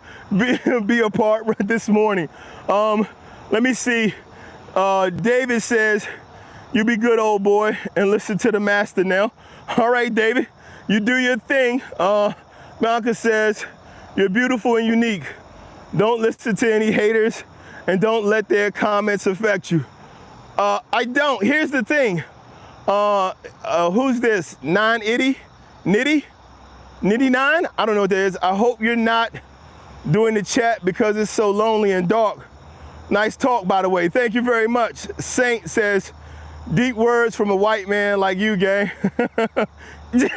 be a part this morning. Let me see. David says, you be good, old boy, and listen to the master now. All right, David, you do your thing. Malcolm says, you're beautiful and unique. Don't listen to any haters and don't let their comments affect you. I don't. Here's the thing. Who's this? Nitty 9? I don't know what that is. I hope you're not doing the chat because it's so lonely and dark. Nice talk, by the way. Thank you very much. Saint says, deep words from a white man like you, gang.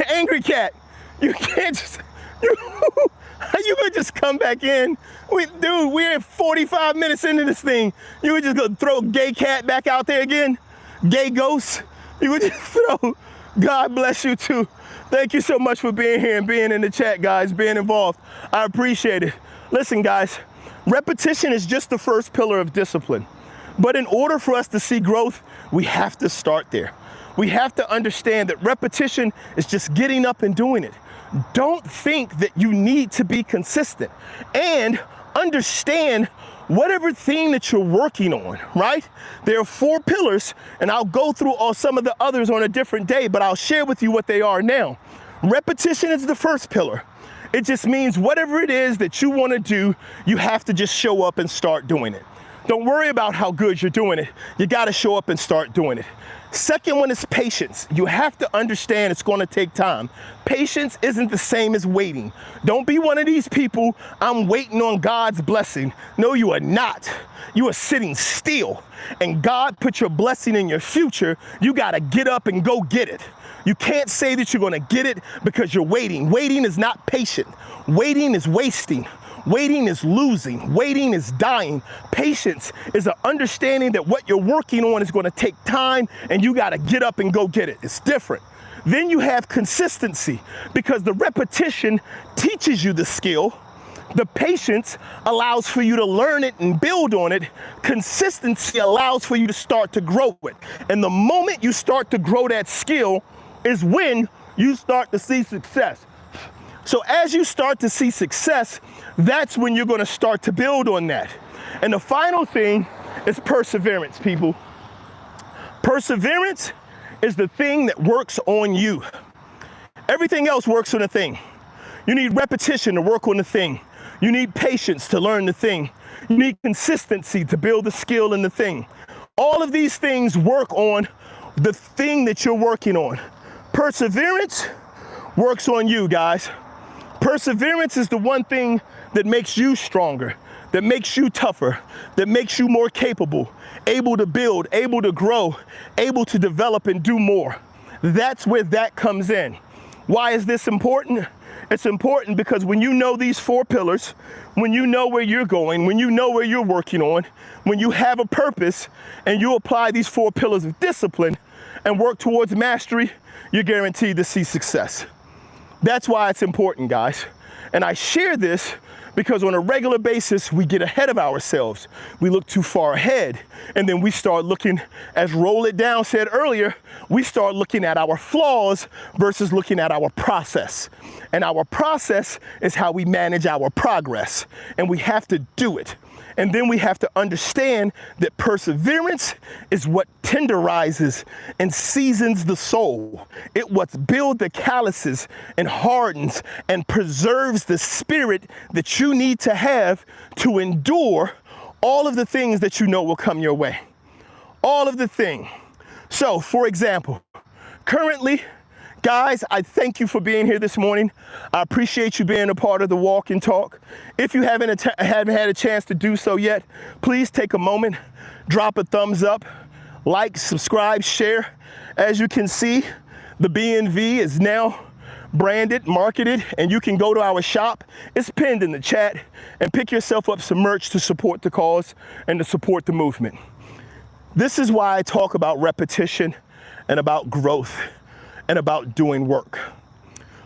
Angry cat. You can't just, you could just come back in. Dude, we're 45 minutes into this thing. You would just go throw gay cat back out there again? Gay ghost? You would just throw, God bless you too. Thank you so much for being here and being in the chat, guys, being involved. I appreciate it. Listen, guys, repetition is just the first pillar of discipline. But in order for us to see growth, we have to start there. We have to understand that repetition is just getting up and doing it. Don't think that you need to be consistent, and understand whatever thing that you're working on, right? There are 4 pillars, and I'll go through some of the others on a different day, but I'll share with you what they are now. Repetition is the first pillar. It just means whatever it is that you want to do, you have to just show up and start doing it. Don't worry about how good you're doing it. You got to show up and start doing it. Second one is patience. You have to understand it's going to take time. Patience isn't the same as waiting. Don't be one of these people, I'm waiting on God's blessing. No, you are not. You are sitting still, and God put your blessing in your future. You got to get up and go get it. You can't say that you're going to get it because you're waiting. Waiting is not patient. Waiting is wasting. Waiting is losing. Waiting is dying. Patience is an understanding that what you're working on is going to take time, and you got to get up and go get it. It's different. Then you have consistency, because the repetition teaches you the skill. The patience allows for you to learn it and build on it. Consistency allows for you to start to grow it. And the moment you start to grow that skill is when you start to see success. So as you start to see success, that's when you're going to start to build on that. And the final thing is perseverance, people. Perseverance is the thing that works on you. Everything else works on a thing. You need repetition to work on the thing. You need patience to learn the thing. You need consistency to build the skill in the thing. All of these things work on the thing that you're working on. Perseverance works on you, guys. Perseverance is the one thing that makes you stronger, that makes you tougher, that makes you more capable, able to build, able to grow, able to develop and do more. That's where that comes in. Why is this important? It's important because when you know these 4 pillars, when you know where you're going, when you know where you're working on, when you have a purpose and you apply these 4 pillars of discipline and work towards mastery, you're guaranteed to see success. That's why it's important, guys. And I share this because on a regular basis, we get ahead of ourselves. We look too far ahead, and then we start looking, as Roll It Down said earlier, we start looking at our flaws versus looking at our process. And our process is how we manage our progress, and we have to do it. And then we have to understand that perseverance is what tenderizes and seasons the soul. It what builds the calluses and hardens and preserves the spirit that you need to have to endure all of the things that you know will come your way. All of the things. So, for example, currently, Guys, I thank you for being here this morning. I appreciate you being a part of the walk and talk. If you haven't had a chance to do so yet, please take a moment, drop a thumbs up, like, subscribe, share. As you can see, the BNV is now branded, marketed, and you can go to our shop. It's pinned in the chat, and pick yourself up some merch to support the cause and to support the movement. This is why I talk about repetition and about growth and about doing work.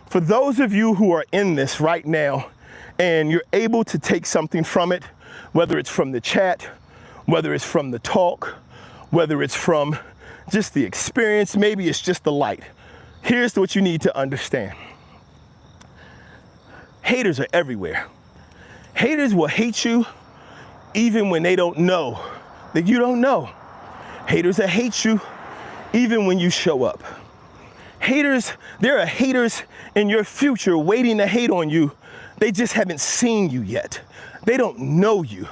For those of you who are in this right now and you're able to take something from it, whether it's from the chat, whether it's from the talk, whether it's from just the experience, maybe it's just the light. Here's what you need to understand. Haters are everywhere. Haters will hate you even when they don't know that you don't know. Haters will hate you even when you show up. Haters, there are haters in your future waiting to hate on you. They just haven't seen you yet. They don't know you.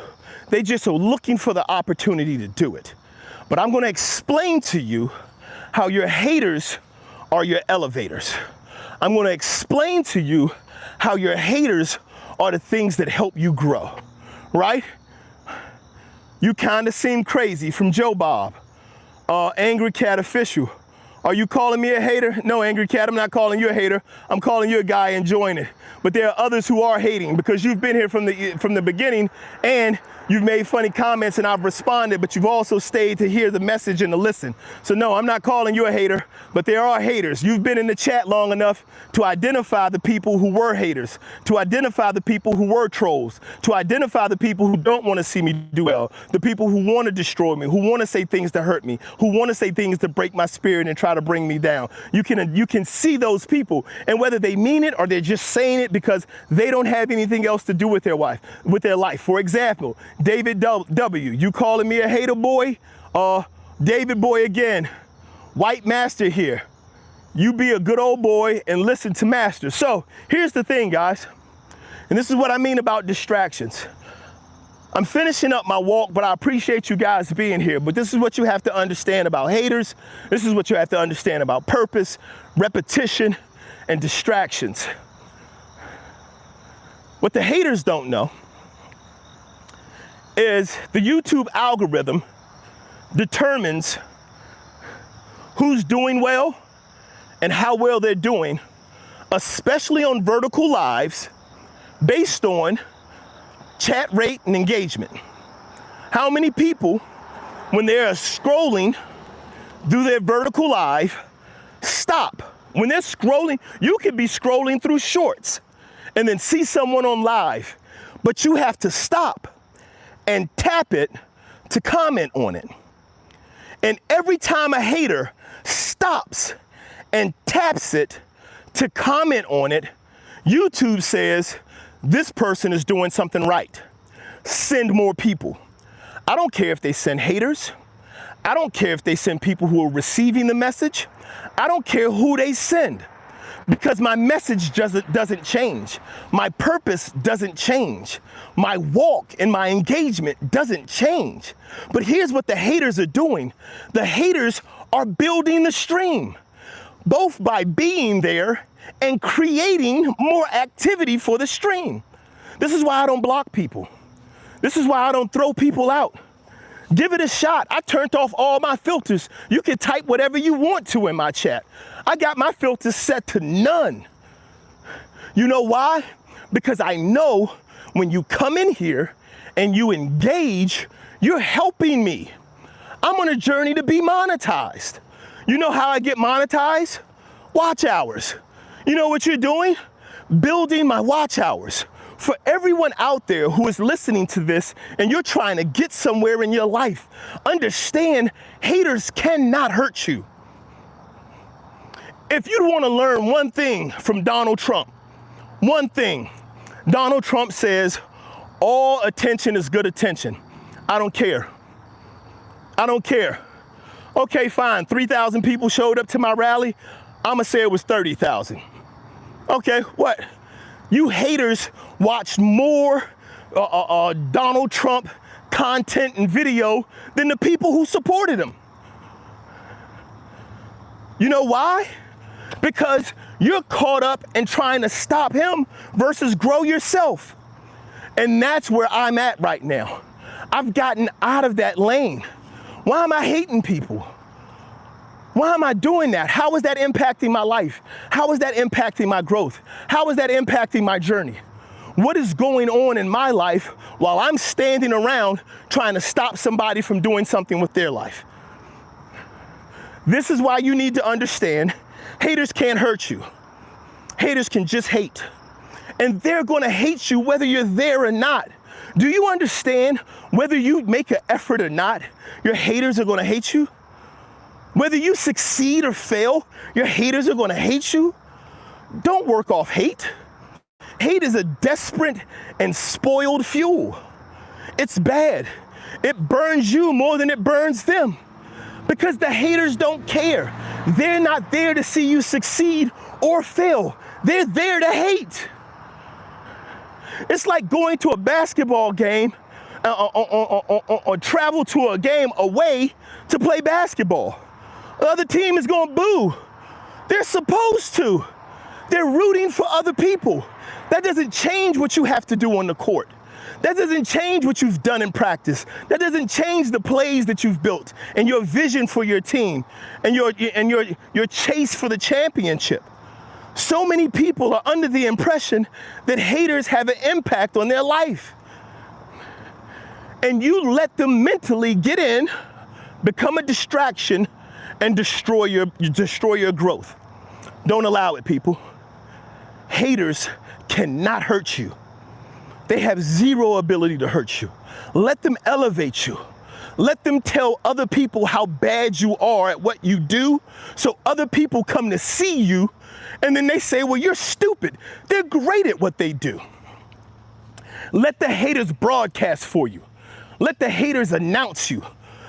They just are looking for the opportunity to do it. But I'm going to explain to you how your haters are your elevators. I'm going to explain to you how your haters are the things that help you grow, right? You kind of seem crazy from Joe Bob, Angry Cat Official. Are you calling me a hater? No, Angry Cat, I'm not calling you a hater. I'm calling you a guy enjoying it. But there are others who are hating because you've been here from the beginning and you've made funny comments and I've responded, but you've also stayed to hear the message and to listen. So no, I'm not calling you a hater, but there are haters. You've been in the chat long enough to identify the people who were haters, to identify the people who were trolls, to identify the people who don't want to see me do well, the people who want to destroy me, who want to say things to hurt me, who want to say things to break my spirit and try to bring me down. You can see those people, and whether they mean it or they're just saying it because they don't have anything else to do with their life. For example, David W., you calling me a hater boy? David boy again, white master here. You be a good old boy and listen to master. So here's the thing, guys, and this is what I mean about distractions. I'm finishing up my walk, but I appreciate you guys being here. But this is what you have to understand about haters. This is what you have to understand about purpose, repetition, and distractions. What the haters don't know is the YouTube algorithm determines who's doing well and how well they're doing, especially on vertical lives, based on chat rate and engagement. How many people, when they're scrolling, do their vertical live, stop? When they're scrolling, you could be scrolling through shorts and then see someone on live, but you have to stop and tap it to comment on it. And every time a hater stops and taps it to comment on it, YouTube says, this person is doing something right. Send more people. I don't care if they send haters. I don't care if they send people who are receiving the message. I don't care who they send, because my message doesn't change. My purpose doesn't change. My walk and my engagement doesn't change. But here's what the haters are doing. The haters are building the stream, both by being there and creating more activity for the stream. This is why I don't block people. This is why I don't throw people out. Give it a shot. I turned off all my filters. You can type whatever you want to in my chat. I got my filters set to none. You know why? Because I know when you come in here and you engage, you're helping me. I'm on a journey to be monetized. You know how I get monetized? Watch hours. You know what you're doing? Building my watch hours. For everyone out there who is listening to this and you're trying to get somewhere in your life, understand haters cannot hurt you. If you want to learn one thing from Donald Trump, one thing, Donald Trump says, all attention is good attention. I don't care. I don't care. Okay, fine, 3,000 people showed up to my rally. I'ma say it was 30,000. Okay, what? You haters watched more Donald Trump content and video than the people who supported him. You know why? because you're caught up in trying to stop him versus grow yourself. And that's where I'm at right now. I've gotten out of that lane. Why am I hating people? Why am I doing that? How is that impacting my life? How is that impacting my growth? How is that impacting my journey? What is going on in my life while I'm standing around trying to stop somebody from doing something with their life? This is why you need to understand haters can't hurt you. Haters can just hate. And they're going to hate you whether you're there or not. Do you understand whether you make an effort or not, your haters are going to hate you? Whether you succeed or fail, your haters are going to hate you. Don't work off hate. Hate is a desperate and spoiled fuel. It's bad. It burns you more than it burns them because the haters don't care. They're not there to see you succeed or fail. They're there to hate. It's like going to a basketball game or travel to a game away to play basketball. The other team is going to boo. They're supposed to. They're rooting for other people. That doesn't change what you have to do on the court. That doesn't change what you've done in practice. That doesn't change the plays that you've built and your vision for your team and your chase for the championship. So many people are under the impression that haters have an impact on their life. And you let them mentally get in, become a distraction, and destroy your growth. Don't allow it, people. Haters cannot hurt you. They have zero ability to hurt you. Let them elevate you. Let them tell other people how bad you are at what you do, so other people come to see you, and then they say, well, you're stupid. They're great at what they do. Let the haters broadcast for you. Let the haters announce you.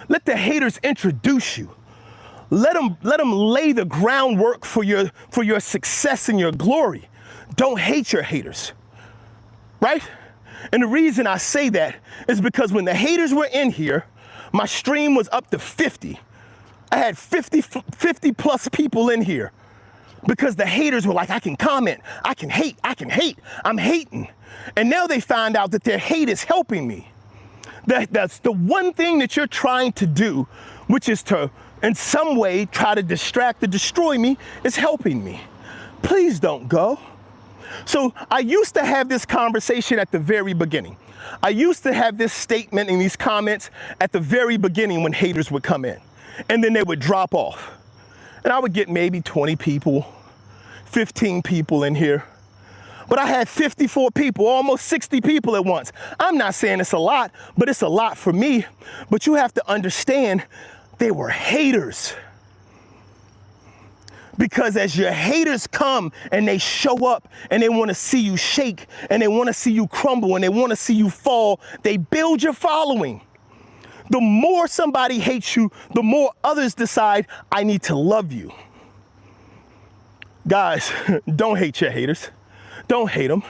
Let the haters introduce you. Let them lay the groundwork for your success and your glory. Don't hate your haters, right? And the reason I say that is because when the haters were in here, my stream was up to 50. I had 50 plus people in here because the haters were like, I can comment, I can hate, I'm hating. And now they find out that their hate is helping me. That's the one thing that you're trying to do, which is to, in some way, try to distract or destroy me, is helping me. Please don't go. So I used to have this conversation at the very beginning. I used to have this statement and these comments at the very beginning when haters would come in, and then they would drop off. And I would get maybe 20 people, 15 people in here. But I had 54 people, almost 60 people at once. I'm not saying it's a lot, but it's a lot for me. But you have to understand, they were haters. Because as your haters come and they show up and they want to see you shake and they want to see you crumble and they want to see you fall, they build your following. The more somebody hates you, the more others decide, I need to love you. Guys, don't hate your haters. Don't hate them.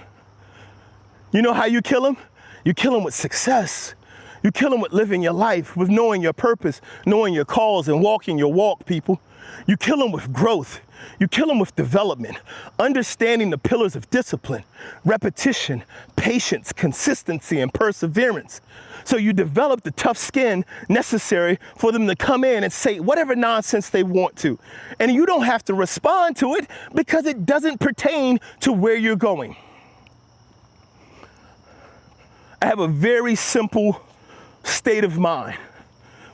You know how you kill them? You kill them with success. You kill them with living your life, with knowing your purpose, knowing your cause, and walking your walk, people. You kill them with growth. You kill them with development, understanding the pillars of discipline, repetition, patience, consistency, and perseverance. So you develop the tough skin necessary for them to come in and say whatever nonsense they want to. And you don't have to respond to it because it doesn't pertain to where you're going. I have a very simple state of mind,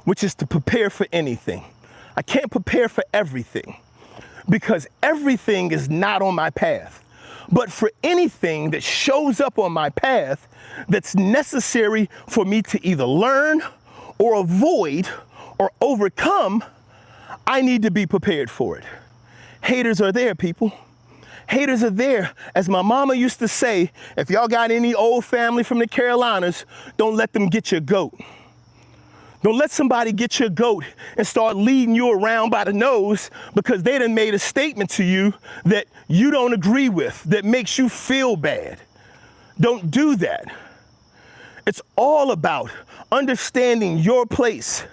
which is to prepare for anything. I can't prepare for everything because everything is not on my path. But for anything that shows up on my path that's necessary for me to either learn or avoid or overcome, I need to be prepared for it. Haters are there, people. Haters are there. As my mama used to say, if y'all got any old family from the Carolinas, don't let them get your goat. Don't let somebody get your goat and start leading you around by the nose because they done made a statement to you that you don't agree with, that makes you feel bad. Don't do that. It's all about understanding your place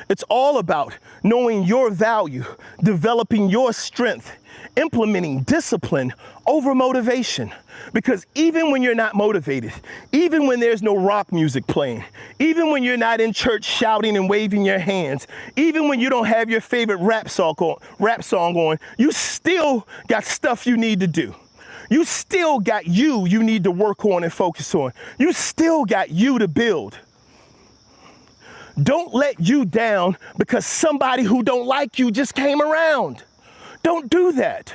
It's all about knowing your value, developing your strength, implementing discipline over motivation. Because even when you're not motivated, even when there's no rock music playing, even when you're not in church shouting and waving your hands, even when you don't have your favorite rap song on, you still got stuff you need to do. You still got you need to work on and focus on. You still got you to build. Don't let you down because somebody who don't like you just came around. Don't do that.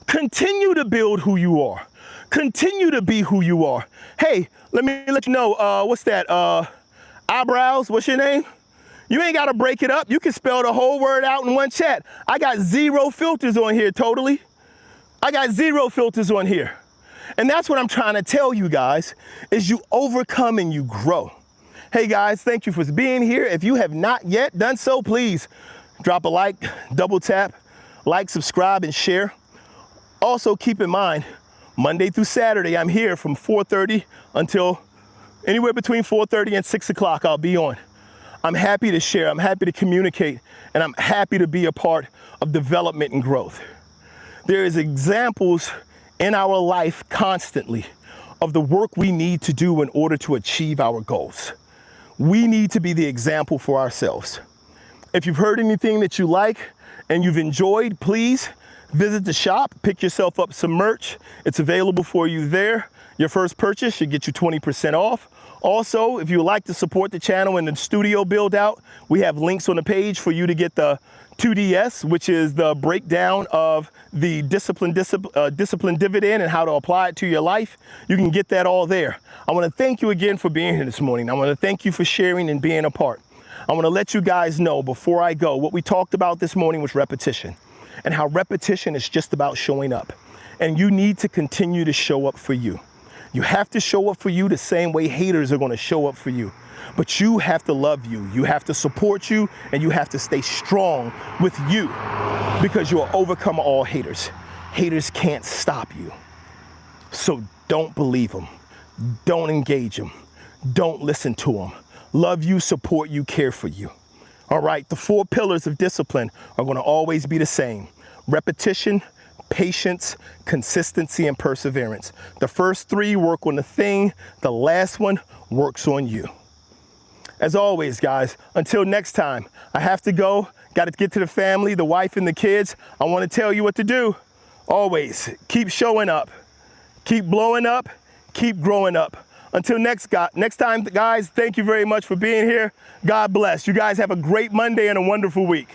Continue to build who you are. Continue to be who you are. Hey, let me let you know, what's that? Eyebrows, what's your name? You ain't gotta break it up. You can spell the whole word out in one chat. I got 0 filters on here, totally. I got 0 filters on here. And that's what I'm trying to tell you guys, is you overcome and you grow. Hey guys, thank you for being here. If you have not yet done so, please drop a like, double tap, like, subscribe, and share. Also keep in mind, Monday through Saturday, I'm here from 4:30 until anywhere between 4:30 and 6 o'clock, I'll be on. I'm happy to share, I'm happy to communicate, and I'm happy to be a part of development and growth. There is examples in our life constantly of the work we need to do in order to achieve our goals. We need to be the example for ourselves. If you've heard anything that you like and you've enjoyed, please visit the shop, pick yourself up some merch. It's available for you there. Your first purchase should get you 20% off. Also, if you would like to support the channel and the studio build out, we have links on the page for you to get the 2DS, which is the breakdown of the discipline dividend and how to apply it to your life. You can get that all there. I want to thank you again for being here this morning. I want to thank you for sharing and being a part. I want to let you guys know before I go, what we talked about this morning was repetition, and how repetition is just about showing up. And you need to continue to show up for you. You have to show up for you the same way haters are going to show up for you. But you have to love you. You have to support you, and you have to stay strong with you, because you will overcome all haters. Haters can't stop you. So don't believe them. Don't engage them. Don't listen to them. Love you, support you, care for you. All right, the 4 pillars of discipline are going to always be the same. Repetition, patience, consistency, and perseverance. The first 3 work on the thing. The last one works on you. As always, guys, until next time, I have to go. Got to get to the family, the wife, and the kids. I want to tell you what to do. Always keep showing up, keep blowing up, keep growing up. Until next time, guys, thank you very much for being here. God bless. You guys have a great Monday and a wonderful week.